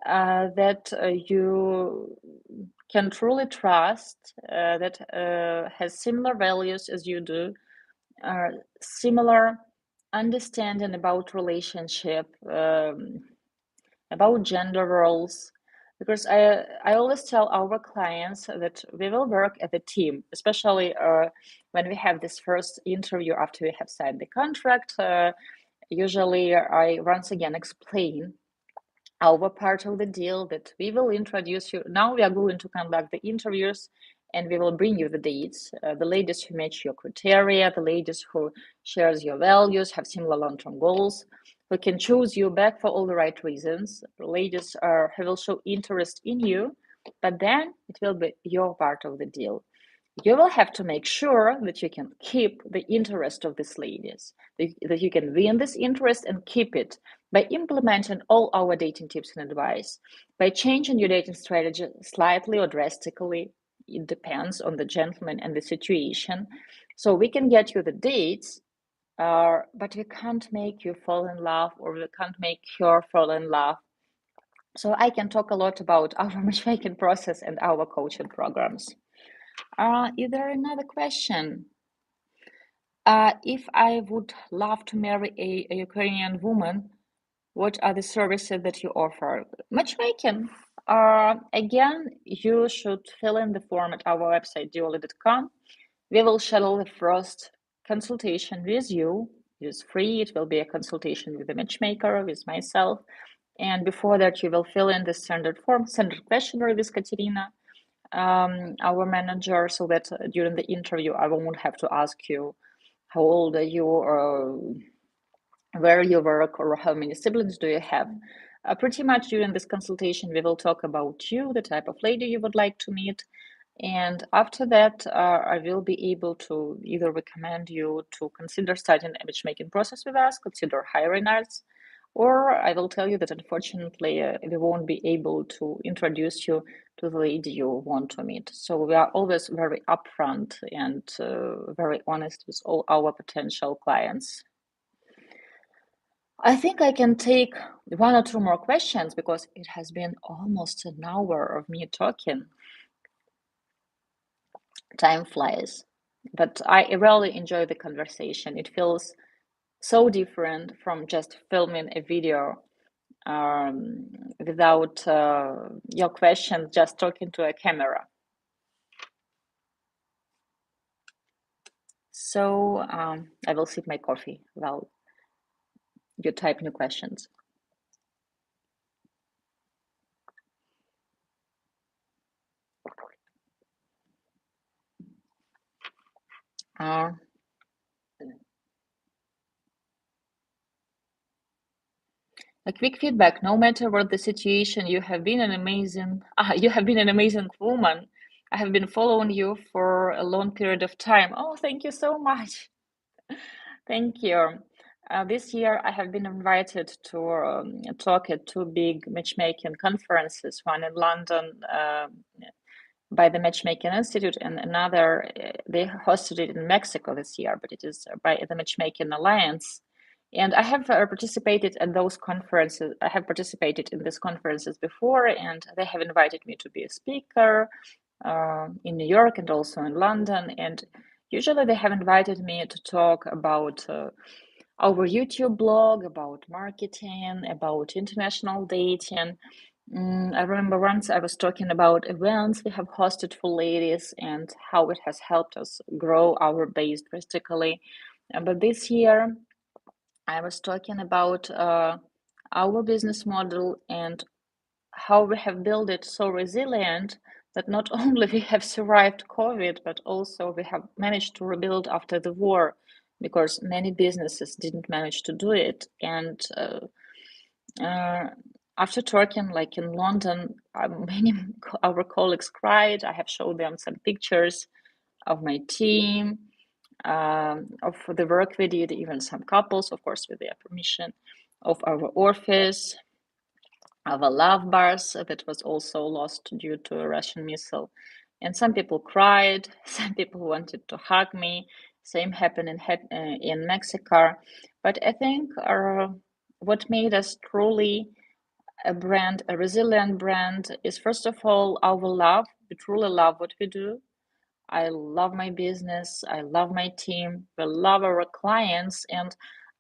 that you can truly trust, that has similar values as you do, similar understanding about relationship, about gender roles, because I always tell our clients that we will work as a team, especially when we have this first interview after we have signed the contract. Usually, I once again explain our part of the deal that we will introduce you. Now we are going to conduct the interviews and we will bring you the dates, the ladies who match your criteria, the ladies who shares your values, have similar long-term goals, who can choose you back for all the right reasons. The ladies who will show interest in you, but then it will be your part of the deal. You will have to make sure that you can keep the interest of these ladies, that you can win this interest and keep it by implementing all our dating tips and advice, by changing your dating strategy slightly or drastically. It depends on the gentleman and the situation. So we can get you the dates, but we can't make you fall in love, or we can't make her fall in love. So I can talk a lot about our matchmaking process and our coaching programs. Is there another question? If I would love to marry a Ukrainian woman, what are the services that you offer? Matchmaking. Again, you should fill in the form at our website, Diolli.com. We will schedule the first consultation with you. It is free. It will be a consultation with the matchmaker, with myself. And before that, you will fill in the standard form, standard questionnaire with Katerina, our manager, so that during the interview, I won't have to ask you how old are you, or where you work, or how many siblings do you have. Pretty much during this consultation, we will talk about you, the type of lady you would like to meet. And after that, I will be able to either recommend you to consider starting a matchmaking process with us, consider hiring us, or I will tell you that unfortunately we won't be able to introduce you to the lady you want to meet. So we are always very upfront and very honest with all our potential clients. I think I can take one or two more questions because it has been almost an hour of me talking. Time flies, but I really enjoy the conversation. It feels so different from just filming a video without your questions, just talking to a camera. So I will sip my coffee while you type new questions. Uh, a quick feedback: no matter what the situation, you have been an amazing woman. I have been following you for a long period of time. Oh, thank you so much. Thank you. This year, I have been invited to talk at two big matchmaking conferences, one in London by the Matchmaking Institute, and another, they hosted it in Mexico this year, but it is by the Matchmaking Alliance. And I have participated at those conferences. I have participated in these conferences before, and they have invited me to be a speaker in New York and also in London. And usually they have invited me to talk about our YouTube blog, about marketing, about international dating. I remember once I was talking about events we have hosted for ladies and how it has helped us grow our base drastically. But this year, I was talking about our business model and how we have built it so resilient that not only we have survived COVID, but also we have managed to rebuild after the war, because many businesses didn't manage to do it. And uh, after talking, like in London, many our colleagues cried. I have showed them some pictures of my team, of the work we did, even some couples, of course, with their permission, of our office, our love bars that was also lost due to a Russian missile. And some people cried, some people wanted to hug me. Same happened in Mexico. But I think what made us truly a brand, a resilient brand, is first of all our love. We truly love what we do. I love my business. I love my team. We love our clients. And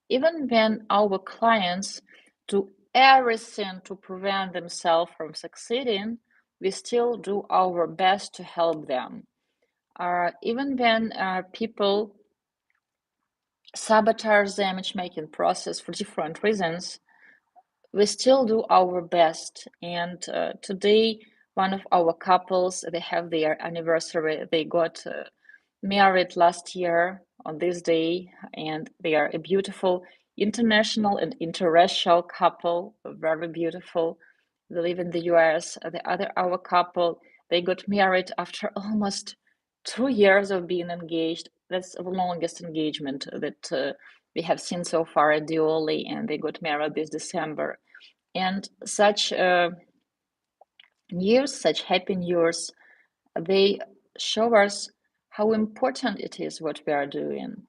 even when our clients do everything to prevent themselves from succeeding, we still do our best to help them. Even when people sabotage the matchmaking process for different reasons, we still do our best. And today, one of our couples, they have their anniversary. They got married last year on this day, and they are a beautiful international and interracial couple, very beautiful. They live in the US. The other our couple, they got married after almost 2 years of being engaged. That's the longest engagement that we have seen so far at Diolli, and they got married this December. And such news, such happy news, they show us how important it is what we are doing.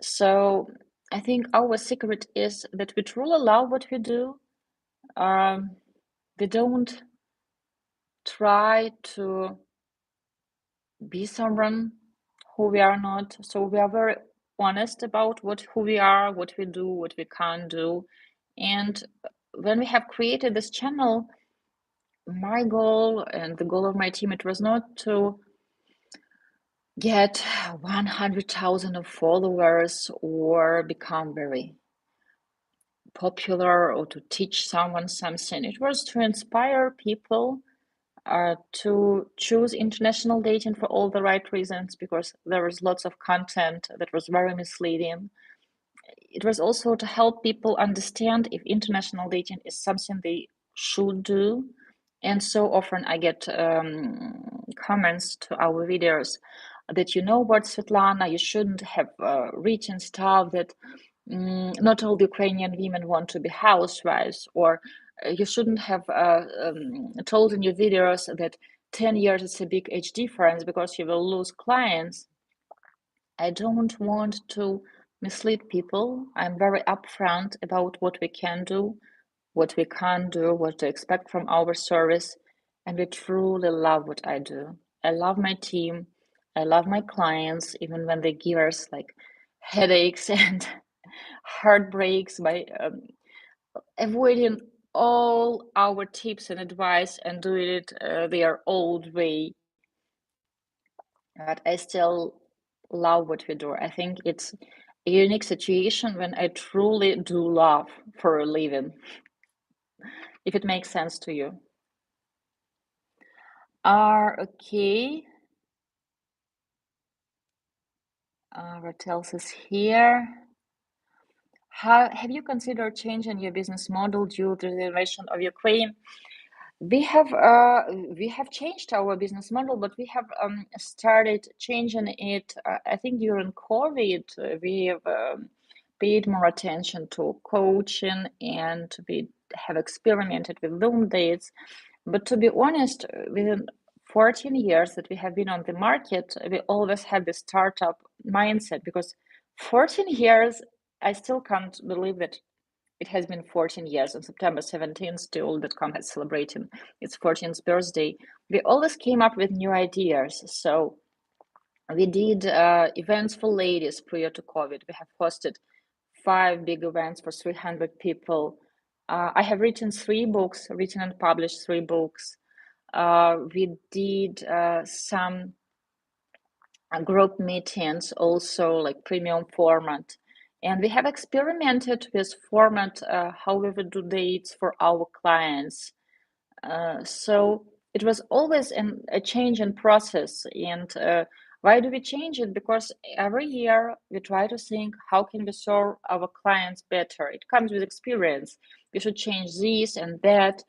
So I think our secret is that we truly love what we do. We don't try to be someone who we are not. So we are very honest about who we are, what we do, what we can't do. And when we have created this channel, my goal and the goal of my team, it was not to get 100,000 of followers or become very popular or to teach someone something. It was to inspire people to choose international dating for all the right reasons, because there was lots of content that was very misleading. It was also to help people understand if international dating is something they should do. And so often I get comments to our videos that, you know what, Svetlana, you shouldn't have written stuff that not all Ukrainian women want to be housewives, or you shouldn't have told in your videos that 10 years is a big age difference because you will lose clients. I don't want to mislead people. I'm very upfront about what we can do, what we can't do, what to expect from our service, and we truly love what I do. I love my team. I love my clients, even when they give us like headaches and heartbreaks by avoiding all our tips and advice and doing it their old way. But I still love what we do. I think it's a unique situation when I truly do love for a living, if it makes sense to you. Okay. What else is here? How have you considered changing your business model due to the invasion of Ukraine? We have changed our business model, but we have started changing it. I think during COVID, we have paid more attention to coaching, and we have experimented with Zoom dates. But to be honest, within 14 years that we have been on the market, we always had the startup mindset, because 14 years, I still can't believe that it has been 14 years. On September 17th, Diolli.com has celebrating its 14th birthday. We always came up with new ideas. So we did events for ladies prior to COVID. We have hosted 5 big events for 300 people. I have written 3 books, written and published 3 books. We did some group meetings, also like premium format. And we have experimented with format, how we would do dates for our clients. So it was always a change in process. And why do we change it? Because every year we try to think, how can we serve our clients better? It comes with experience. We should change this and that.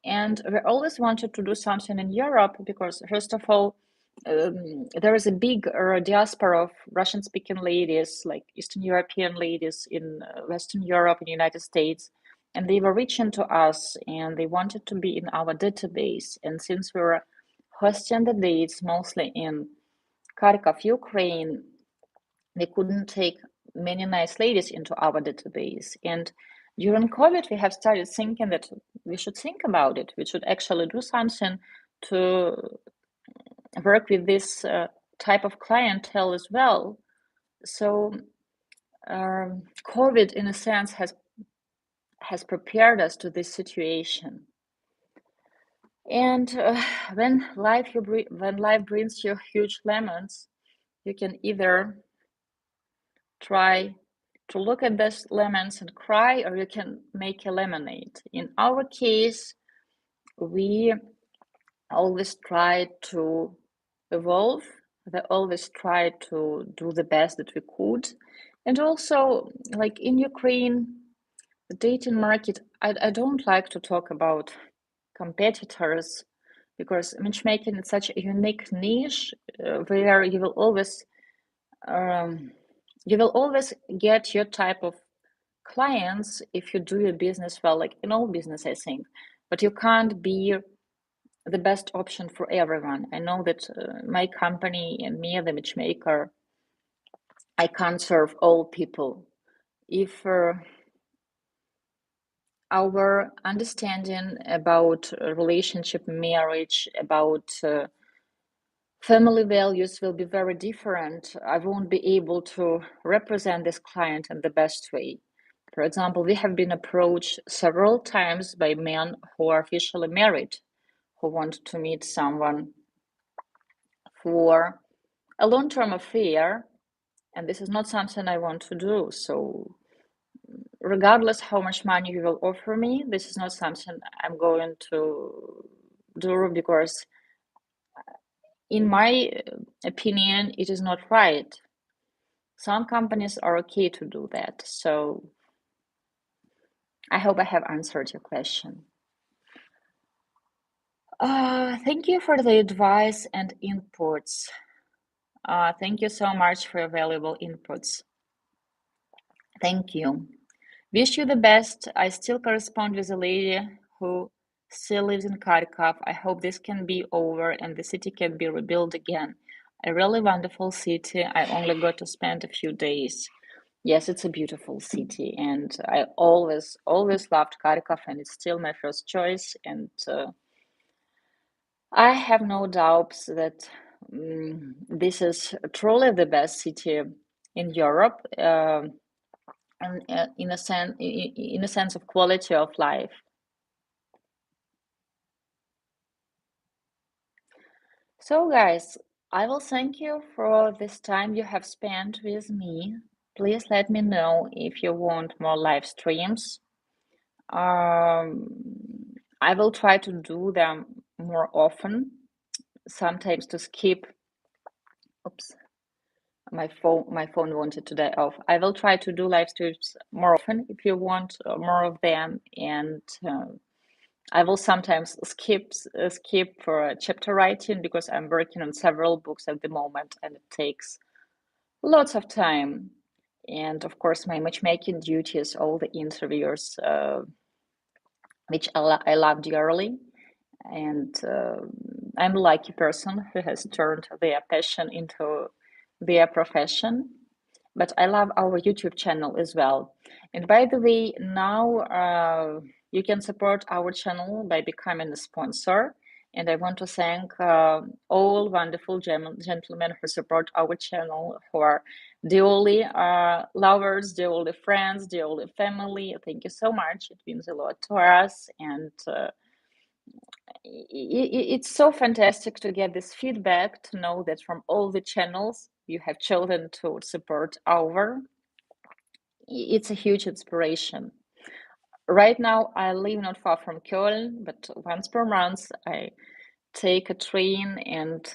And we always wanted to do something in Europe because, first of all, there is a big diaspora of Russian-speaking ladies, like Eastern European ladies in Western Europe and United States, and they were reaching to us and they wanted to be in our database. And since we were hosting the dates mostly in Kharkov, Ukraine, we couldn't take many nice ladies into our database. And during COVID, we have started thinking that we should think about it. We should actually do something to work with this type of clientele as well. So COVID, in a sense, has prepared us to this situation. And when life brings you huge lemons, you can either try to look at these lemons and cry, or you can make a lemonade. In our case, we always try to evolve. We always try to do the best that we could. And also, like in Ukraine, the dating market, I don't like to talk about competitors because matchmaking is such a unique niche where um, you will always get your type of clients if you do your business well, like in all business, I think. But you can't be the best option for everyone. I know that my company and me, the matchmaker, I can't serve all people. If our understanding about relationship, marriage, about family values will be very different, I won't be able to represent this client in the best way. For example, we have been approached several times by men who are officially married, who want to meet someone for a long-term affair, and this is not something I want to do. So regardless how much money you will offer me, this is not something I'm going to do, because in my opinion, it is not right. Some companies are okay to do that. So I hope I have answered your question. Thank you for the advice and inputs. Thank you so much for your valuable inputs. Thank you. Wish you the best. I still correspond with a lady who still lives in Kharkov. I hope this can be over and the city can be rebuilt again. A really wonderful city. I only got to spend a few days. Yes, it's a beautiful city, and I always loved Kharkov, and it's still my first choice. And I have no doubts that this is truly the best city in Europe. And in a sense of quality of life. So, guys, I will thank you for this time you have spent with me. Please let me know if you want more live streams. Um, I will try to do them more often. Sometimes to skip. Oops, my phone wanted to die off. I will try to do live streams more often if you want more of them, and I will sometimes skip for chapter writing because I'm working on several books at the moment and it takes lots of time. And of course, my matchmaking duties, all the interviews, which I love dearly. And I'm a lucky person who has turned their passion into their profession. But I love our YouTube channel as well. And by the way, now you can support our channel by becoming a sponsor. And I want to thank all wonderful gentlemen who support our channel, who are Diolli lovers, Diolli friends, Diolli family. Thank you so much. It means a lot to us. And it's so fantastic to get this feedback, to know that from all the channels you have chosen to support our. It's a huge inspiration. Right now, I live not far from Köln, but once per month I take a train and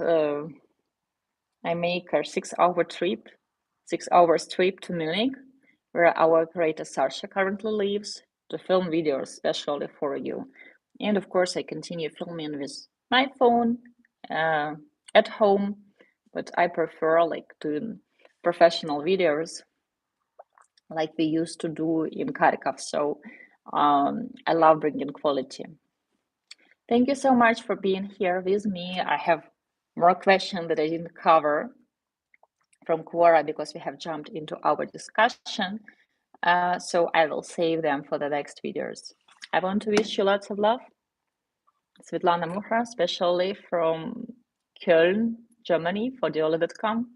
I make a 6 hours trip to Munich, where our operator Sasha currently lives, to film videos especially for you. And of course, I continue filming with my phone uh, at home, but I prefer like doing professional videos like we used to do in Kharkov. So I love bringing quality. Thank you so much for being here with me. I have more questions that I didn't cover from Quora because we have jumped into our discussion. So I will save them for the next videos. I want to wish you lots of love. Svetlana Mucha, especially from Köln, Germany, for Diolli.com.